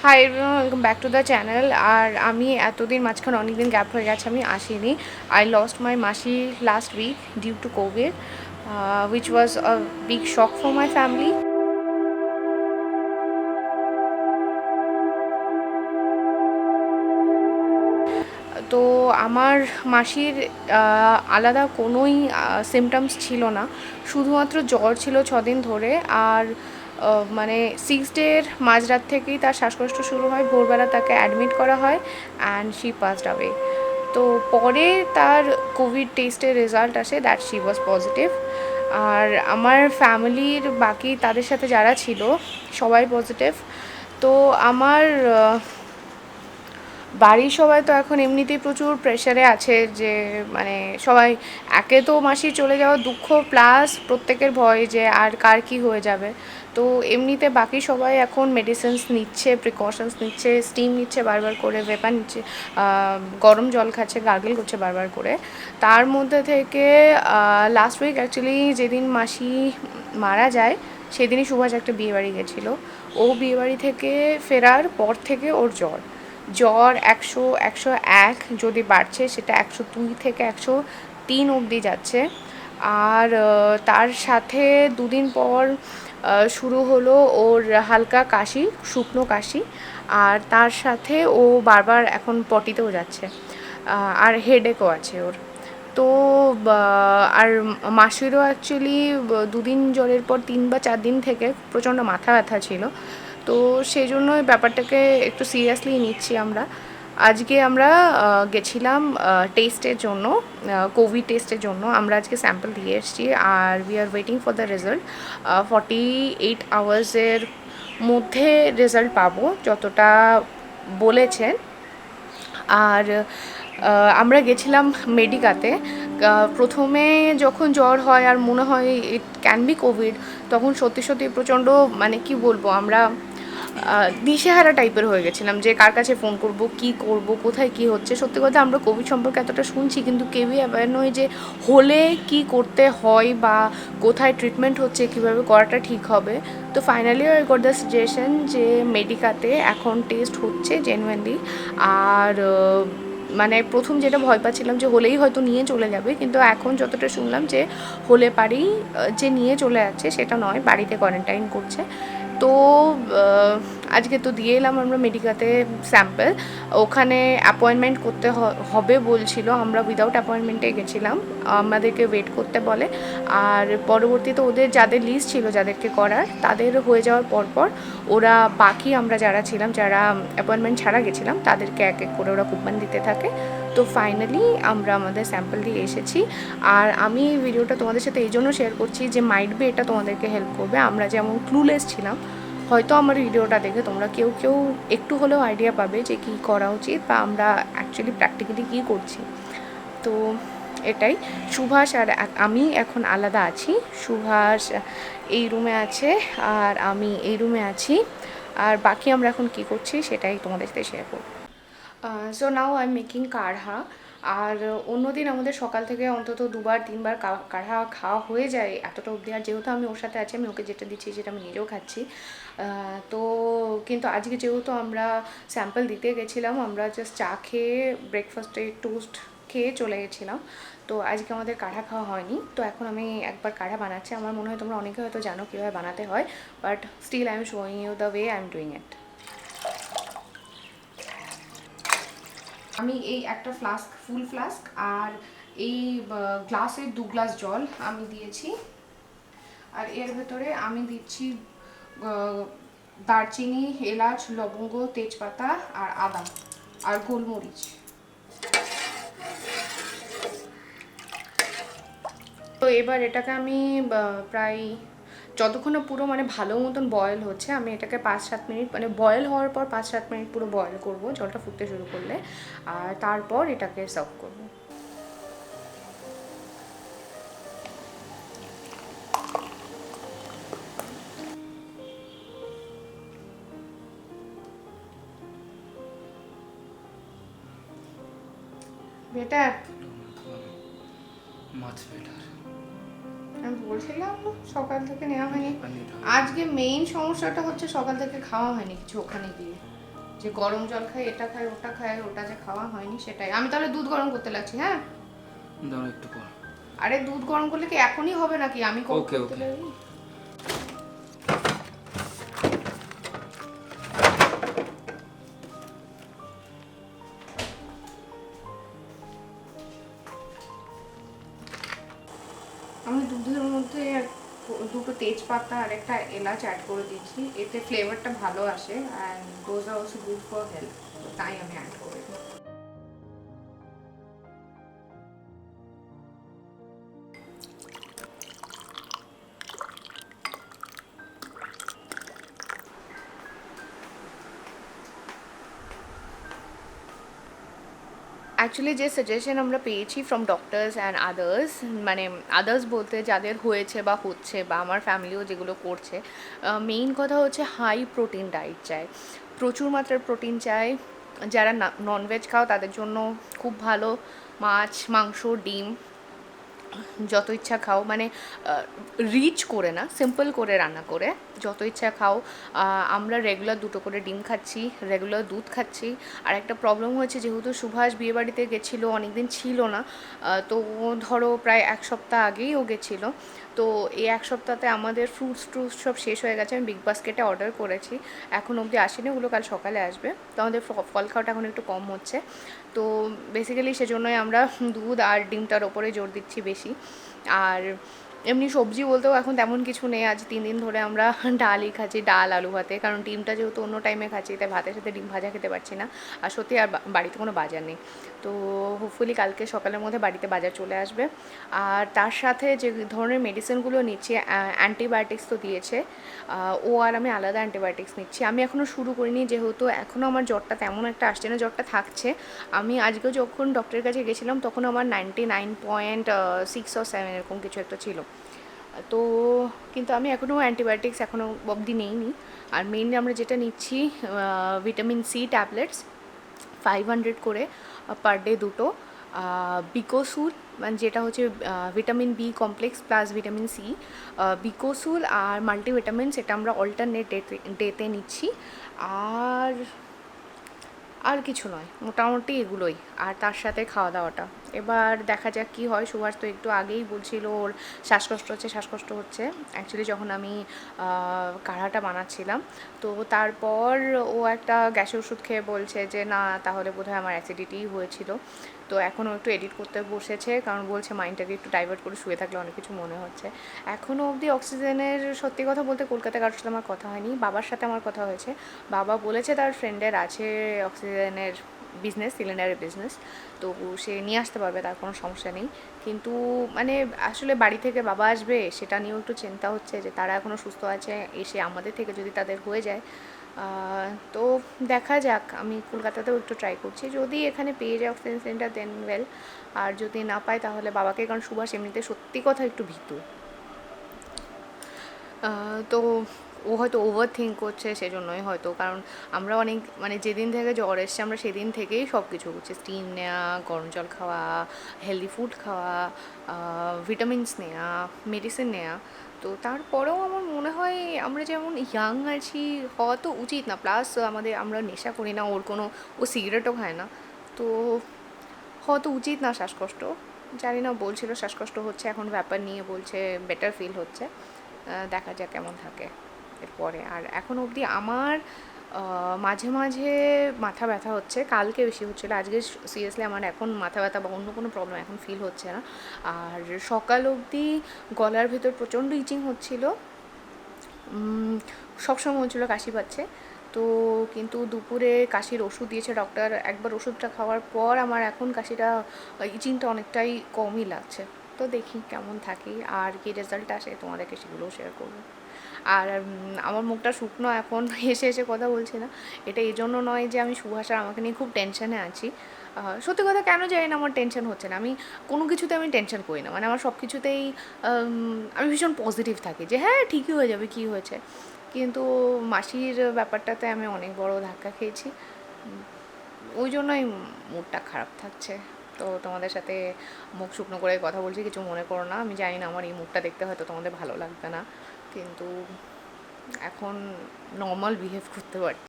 High everyone, welcome back to the channel. আর আমি এতদিন মাঝখানে অনেকদিন গ্যাপ হয়ে গেছে, আমি আসিনি। I lost my mashi last week due to COVID, which was a big shock for my family. তো আমার মাসির আলাদা কোনোই সিমটমস ছিল না, শুধুমাত্র জ্বর ছিল 6 দিন ধরে। আর মানে 6 ডের মাঝরাত থেকেই তার শ্বাসকষ্ট শুরু হয়, ভোরবেলা তাকে অ্যাডমিট করা হয় অ্যান্ড শি পাসড অ্যাওয়ে। তো পরে তার কোভিড টেস্টের রেজাল্ট আসে দ্যাট শি ওয়াজ পজিটিভ। আর আমার ফ্যামিলির বাকি তাদের সাথে যারা ছিল সবাই পজিটিভ। তো আমার বাড়ির সবাই তো এখন এমনিতেই প্রচুর প্রেশারে আছে, যে মানে সবাই একে তো মাসি চলে যাওয়ার দুঃখ, প্লাস প্রত্যেকের ভয় যে আর কার কী হয়ে যাবে। তো এমনিতে বাকি সবাই এখন মেডিসিনস নিচ্ছে, প্রিকশনস নিচ্ছে, স্টিম নিচ্ছে বারবার করে, ভেপা নিচ্ছে, গরম জল খাচ্ছে, গার্গেল করছে বারবার করে। তার মধ্যে থেকে লাস্ট উইক অ্যাকচুয়ালি যেদিন মাসি মারা যায় সেদিনই সুভাষ একটা বিয়েবাড়ি গেছিলো। ও বিয়েবাড়ি থেকে ফেরার পর থেকে ওর জ্বর 100-101 যদি বাড়ছে, সেটা 102 থেকে 103 অবধি যাচ্ছে। আর তার সাথে দুদিন পর শুরু হলো ওর হালকা কাশি, শুকনো কাশি। আর তার সাথে ও বারবার এখন পটিতেও যাচ্ছে, আর হেডেকও আছে ওর। তো আর মাসিরও অ্যাকচুয়ালি দুদিন জ্বরের পর 3 বা 4 দিন থেকে প্রচণ্ড মাথা ব্যথা ছিল। তো সেই জন্য ব্যাপারটাকে একটু সিরিয়াসলি নিচ্ছি আমরা। আজকে আমরা গেছিলাম টেস্টের জন্য, কোভিড টেস্টের জন্য। আমরা আজকে স্যাম্পল দিয়ে এসেছি আর we are waiting for the result. 48 আওয়ার্সের মধ্যে রেজাল্ট পাবো যতটা বলেছেন। আর আমরা গেছিলাম মেডিকাতে। প্রথমে যখন জ্বর হয় আর মনে হয় ইট ক্যান বি কোভিড, তখন সত্যি সত্যি প্রচণ্ড, মানে কি বলবো, আমরা দিশেহারা টাইপের হয়ে গেছিলাম যে কার কাছে ফোন করব, কি করব, কোথায় কি হচ্ছে। সত্যি কথা, আমরা কোভিড সম্পর্কে এতটা শুনছি কিন্তু কেউই অ্যাওয়্যার নয় যে হলে কি করতে হয় বা কোথায় ট্রিটমেন্ট হচ্ছে, কীভাবে করাটা ঠিক হবে। তো finally I got the suggestion যে মেডিকাতে এখন টেস্ট হচ্ছে জেনুইনলি। আর মানে প্রথম যেটা ভয় পাচ্ছিলাম যে হলেই হয়তো নিয়ে চলে যাবে, কিন্তু এখন যতটা শুনলাম যে হলে পারেই যে নিয়ে চলে যাচ্ছে সেটা নয়, বাড়িতে কোয়ারেন্টাইন করছে। তো আজকে তো দিয়ে এলাম আমরা মেডিকাতে স্যাম্পল। ওখানে অ্যাপয়েন্টমেন্ট করতে হবে বলছিল, আমরা উইদাউট অ্যাপয়েন্টমেন্টে গেছিলাম, আমাদেরকে ওয়েট করতে বলে। আর পরবর্তীতে ওদের যাদের লিস্ট ছিল যাদেরকে করার, তাদের হয়ে যাওয়ার পরপর ওরা বাকি আমরা যারা ছিলাম, যারা অ্যাপয়েন্টমেন্ট ছাড়া গেছিলাম, তাদেরকে এক এক করে ওরা কুপন দিতে থাকে। তো ফাইনালি আমরা আমাদের স্যাম্পল দিয়ে এসেছি। আর আমি ভিডিওটা তোমাদের সাথে এই জন্য শেয়ার করছি যে মাইট বি এটা তোমাদেরকে হেল্প করবে। আমরা যেমন ক্লুলেস ছিলাম, হয়তো আমার ভিডিওটা দেখে তোমরা কেউ কেউ একটু হলেও আইডিয়া পাবে যে কী করা উচিত বা আমরা অ্যাকচুয়ালি প্র্যাকটিক্যালি কী করছি। তো এটাই। সুভাষ আর আমি এখন আলাদা আছি। সুভাষ এই রুমে আছে আর আমি এই রুমে আছি। আর বাকি আমরা এখন কী করছি সেটাই তোমাদের সাথে শেয়ার করব। So now I am making কাঢ়া। আর অন্যদিন আমাদের সকাল থেকে অন্তত 2-3 বার কাঢ়া খাওয়া হয়ে যায় এতটা অবধি। আর যেহেতু আমি ওর সাথে আছি, আমি ওকে যেটা দিচ্ছি সেটা আমি নিজেও খাচ্ছি। তো কিন্তু আজকে যেহেতু আমরা স্যাম্পল দিতে গেছিলাম, আমরা জাস্ট চা খেয়ে ব্রেকফাস্টে টোস্ট খেয়ে চলে গেছিলাম। তো আজকে আমাদের কাঢ়া খাওয়া হয়নি। তো এখন আমি একবার কাঢ়া বানাচ্ছি। আমার মনে হয় তোমরা অনেকে হয়তো জানো কীভাবে বানাতে হয়, but still I am showing you the way I am doing it. আমি এই একটা ফ্লাস্ক, ফুল ফ্লাস্ক, আর এই গ্লাসের 2 গ্লাস জল আমি দিয়েছি। আর এর ভেতরে আমি দিচ্ছি দারচিনি, এলাচ, লবঙ্গ, তেজপাতা আর আদা আর গোলমরিচ। তো এবার এটাকে আমি প্রায় যতক্ষণ না পুরো মানে ভালো মতন বয়েল হচ্ছে, আমি এটাকে 5-7 মিনিট, মানে বয়েল হওয়ার পর 5-7 মিনিট পুরো বয়েল করব, জলটা ফুটতে শুরু করলে। আর তারপর এটাকে সার্ভ করব। বেটার, মাছ বেটার। আমি বলছিলাম সকাল থেকে নেওয়া হয়নি। আজকে মেইন সমস্যাটা হচ্ছে সকাল থেকে খাওয়া হয়নি কিছু ওখানে গিয়ে। যে গরম জল খাই, এটা খাই, ওটা খাই, ওটা যে খাওয়া হয়নি সেটাই। আমি তাহলে দুধ গরম করতে লাগছি। হ্যাঁ দাঁড়াও একটু পর। আরে দুধ গরম করলে কি এখনই হবে নাকি? আমি ওকে করতে ওকে। লাগি। আমি দুধের মধ্যে দুটো তেজপাতা আর একটা এলাচ অ্যাড করে দিচ্ছি, এতে ফ্লেভারটা ভালো আসে and those are also good for health, তো তাই আমি অ্যাড করে দিই। অ্যাকচুয়ালি যে সাজেশন আমরা পেয়েছি ফ্রম ডক্টরস অ্যান্ড আদার্স, মানে আদার্স বলতে যাদের হয়েছে বা হচ্ছে বা আমার ফ্যামিলিও যেগুলো করছে, মেইন কথা হচ্ছে হাই প্রোটিন ডায়েট চাই, প্রচুর মাত্রার প্রোটিন চাই। যারা ননভেজ খাও তাদের জন্য খুব ভালো, মাছ, মাংস, ডিম যত ইচ্ছা খাও, মানে রিচ করে না, সিম্পল করে রান্না করে যত ইচ্ছা খাও। আমরা রেগুলার দুটো করে ডিম খাচ্ছি, রেগুলার দুধ খাচ্ছি। আর একটা প্রবলেম হয়েছে, যেহেতু সুভাষ বিয়েবাড়িতে গেছিলো, অনেক দিন ছিল না, তো ধরো প্রায় এক সপ্তাহ আগেই ও গেছিলো। তো এই এক সপ্তাহতে আমাদের ফ্রুটস ট্রুটস সব শেষ হয়ে গেছে। আমি বিগ বাস্কেটে অর্ডার করেছি, এখন অবধি আসেনি, ওগুলো কাল সকালে আসবে। তো আমাদের ফল খাওয়াটা এখন একটু কম হচ্ছে। তো বেসিক্যালি সেজন্যই আমরা দুধ আর ডিমটার ওপরে জোর দিচ্ছি বেশি। আর এমনি সবজি বলতেও এখন তেমন কিছু নেই। আজ 3 দিন ধরে আমরা ডালই খাচ্ছি, ডাল আলু ভাতে, কারণ ডিমটা যেহেতু অন্য টাইমে খাচ্ছি, তাই ভাতের সাথে ডিম ভাজা খেতে পারছি না। আর সত্যি আর বাড়িতে কোনো বাজার নেই, তো হোপফুলি কালকে সকালের মধ্যে বাড়িতে বাজার চলে আসবে। আর তার সাথে যে ধরনের মেডিসিনগুলো নিচ্ছি, অ্যান্টিবায়োটিক্স তো দিয়েছে, ও আর আমি আলাদা অ্যান্টিবায়োটিক্স নিচ্ছি। আমি এখনও শুরু করিনি, যেহেতু এখনও আমার জ্বরটা তেমন একটা আসছে না, জ্বরটা থাকছে। আমি আজকেও যখন ডক্টরের কাছে গেছিলাম তখন আমার 99.6 or 7 এরকম কিছু একটা ছিল। তো কিন্তু আমি এখনও অ্যান্টিবায়োটিক্স এখনও অবধি নিইনি। আর মেইনলি আমরা যেটা নিচ্ছি, ভিটামিন সি ট্যাবলেটস 500 করে পার ডে দুটো, বিকোসুল, মানে যেটা হচ্ছে vitamin B complex plus vitamin C, Becosules আর মাল্টিভিটামিন, সেটা আমরা অল্টারনেট ডেতে নিচ্ছি। আর আর কিছু নয়, মোটামুটি এগুলোই। আর তার সাথে খাওয়া দাওয়াটা এবার দেখা যাক কী হয়। সুভাষ তো একটু আগেই বলছিল ওর শ্বাসকষ্ট হচ্ছে, শ্বাসকষ্ট হচ্ছে। অ্যাকচুয়ালি যখন আমি কাঢ়াটা বানাচ্ছিলাম, তো তারপর ও একটা গ্যাসের ওষুধ খেয়ে বলছে যে না, তাহলে বোধহয় আমার অ্যাসিডিটিই হয়েছিল। তো এখনও একটু এডিট করতে বসেছে, কারণ বলছে মাইন্ডটাকে একটু ডাইভার্ট করে শুয়ে থাকলে অনেক কিছু মনে হচ্ছে। এখনও অবধি অক্সিজেনের, সত্যি কথা বলতে কলকাতায় কারোর সাথে আমার কথা হয়নি, বাবার সাথে আমার কথা হয়েছে। বাবা বলেছে তার ফ্রেন্ডের আছে অক্সিজেনের বিজনেস, সিলিন্ডারের বিজনেস, তো সে নিয়ে আসতে পারবে, তার কোনো সমস্যা নেই। কিন্তু মানে আসলে বাড়ি থেকে বাবা আসবে সেটা নিয়েও একটু চিন্তা হচ্ছে, যে তারা এখনও সুস্থ আছে, এসে আমাদের থেকে যদি তাদের হয়ে যায়। তো দেখা যাক, আমি কলকাতাতেও একটু ট্রাই করছি, যদি এখানে পেয়ে যায় অক্সিজেন সেন্টার দেন ওয়েল, আর যদি না পাই তাহলে বাবাকে, কারণ সুভাষ এমনিতে সত্যি কথা একটু ভীতু। তো ও হয়তো ওভার থিঙ্ক করছে, সেজন্যই হয়তো, কারণ আমরা অনেক, মানে যেদিন থেকে জ্বর এসছে আমরা সেদিন থেকেই সব কিছু করছি, স্টিম নেওয়া, গরম জল খাওয়া, হেলদি ফুড খাওয়া, ভিটামিনস নেওয়া, মেডিসিন নেওয়া। তো তারপরেও আমার মনে হয় আমরা যেমন ইয়াং আছি, হওয়া তো উচিত না। প্লাস আমরা নেশা করি না, ওর কোনো, ও সিগারেটও খায় না, তো হওয়া তো উচিত না শ্বাসকষ্ট। জানি না, বলছিল শ্বাসকষ্ট হচ্ছে, এখন ব্যাপার নিয়ে বলছে বেটার ফিল হচ্ছে। দেখা যাক কেমন থাকে এরপরে। আর এখন অবধি আমার মাঝে মাঝে মাথা ব্যথা হচ্ছে, কালকে বেশি হচ্ছিলো, আজকে সিরিয়াসলি আমার এখন মাথা ব্যথা বা অন্য কোনো প্রবলেম এখন ফিল হচ্ছে না। আর সকাল অবধি গলার ভেতর প্রচণ্ড ইচিং হচ্ছিলো, সবসময় হচ্ছিলো কাশি পাচ্ছে। তো কিন্তু দুপুরে কাশির ওষুধ দিয়েছে ডক্টর, একবার ওষুধটা খাওয়ার পর আমার এখন কাশিটা, ইচিংটা অনেকটাই কমই লাগছে। তো দেখি কেমন থাকি, আর কি রেজাল্ট আসে তোমাদেরকে সেগুলোও শেয়ার করবো। আর আমার মুখটা শুকনো এখন, হেসে হেসে কথা বলছি না, এটা এই জন্য নয় যে আমি সুভাষ আর আমাকে নিয়ে খুব টেনশনে আছি। সত্যি কথা কেন জানি না আমার টেনশন হচ্ছে না, আমি কোনো কিছুতে আমি টেনশন করি না, মানে আমার সব কিছুতেই আমি ভীষণ পজিটিভ থাকি, যে হ্যাঁ ঠিকই হয়ে যাবে, কী হয়েছে। কিন্তু মাসির ব্যাপারটাতে আমি অনেক বড় ধাক্কা খেয়েছি, ওই জন্যই মুডটা খারাপ থাকছে। তো তোমাদের সাথে মুখ শুকনো করে কথা বলছি, কিছু মনে করো না। আমি জানি না আমার এই মুখটা দেখতে হয়তো তোমাদের ভালো লাগবে না, কিন্তু এখন নর্মাল বিহেভ করতে পারছি।